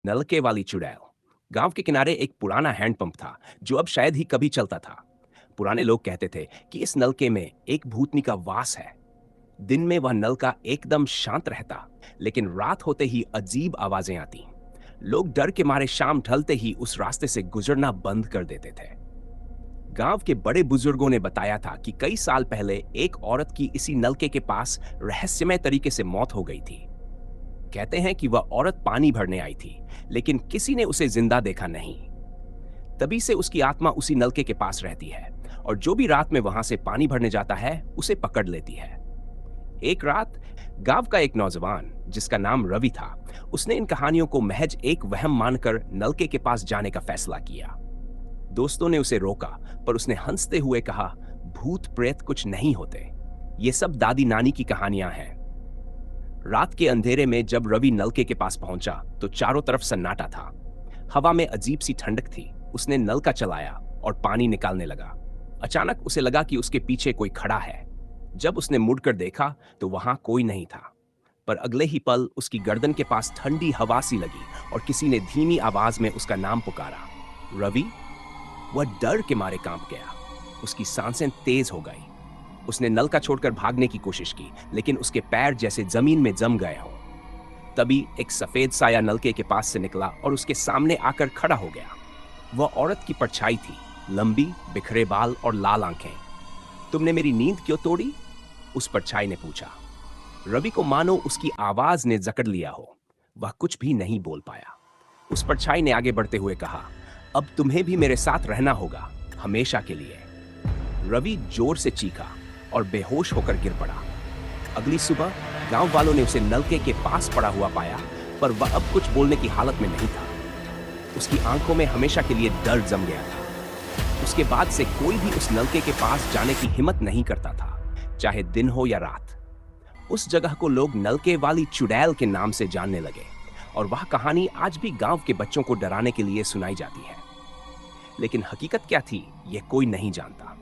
नलके वाली चुड़ैल। गांव के किनारे एक पुराना हैंडपंप था जो अब शायद ही कभी चलता था। पुराने लोग कहते थे कि इस नलके में एक भूतनी का वास है। दिन में वह नलका एकदम शांत रहता, लेकिन रात होते ही अजीब आवाजें आती। लोग डर के मारे शाम ढलते ही उस रास्ते से गुजरना बंद कर देते थे। गांव के बड़े बुजुर्गों ने बताया था कि कई साल पहले एक औरत की इसी नलके के पास रहस्यमय तरीके से मौत हो गई थी। कहते हैं कि वह औरत पानी भरने आई थी, लेकिन किसी ने उसे जिंदा देखा नहीं। तभी से उसकी आत्मा उसी नलके के पास रहती है और जो भी रात में वहां से पानी भरने जाता है उसे पकड़ लेती है। एक रात गांव का एक नौजवान जिसका नाम रवि था, उसने इन कहानियों को महज एक वहम मानकर नलके के पास जाने का फैसला किया। दोस्तों ने उसे रोका, पर उसने हंसते हुए कहा, भूत प्रेत कुछ नहीं होते, ये सब दादी नानी की कहानियां हैं। रात के अंधेरे में जब रवि नलके के पास पहुंचा तो चारों तरफ सन्नाटा था। हवा में अजीब सी ठंडक थी। उसने नल का चलाया और पानी निकालने लगा। अचानक उसे लगा कि उसके पीछे कोई खड़ा है। जब उसने मुड़कर देखा तो वहां कोई नहीं था, पर अगले ही पल उसकी गर्दन के पास ठंडी हवा सी लगी और किसी ने धीमी आवाज में उसका नाम पुकारा, रवि। वह डर के मारे कांप गया। उसकी सांसें तेज हो गई। उसने नल का छोड़कर भागने की कोशिश की, लेकिन उसके पैर जैसे जमीन में जम गए हों। तभी एक सफेद साया नलके के पास से निकला और उसके सामने आकर खड़ा हो गया। वह औरत की परछाई थी, लंबी, बिखरे बाल और लाल आंखें। तुमने मेरी नींद क्यों तोड़ी? उस परछाई ने पूछा। रवि को मानो उसकी आवाज ने जकड़ लिया हो। वह कुछ भी नहीं बोल पाया। उस परछाई ने आगे बढ़ते हुए कहा, अब तुम्हें भी मेरे साथ रहना होगा, हमेशा के लिए। रवि जोर से चीखा और बेहोश होकर गिर पड़ा। अगली सुबह गांव वालों ने उसे नलके के पास पड़ा हुआ पाया, पर वह अब कुछ बोलने की हालत में नहीं था। उसकी आंखों में हमेशा के लिए डर जम गया था। उसके बाद से कोई भी उस नलके के पास जाने की हिम्मत नहीं करता था, चाहे दिन हो या रात। उस जगह को लोग नलके वाली चुड़ैल के नाम से जानने लगे और वह कहानी आज भी गांव के बच्चों को डराने के लिए सुनाई जाती है। लेकिन हकीकत क्या थी, यह कोई नहीं जानता।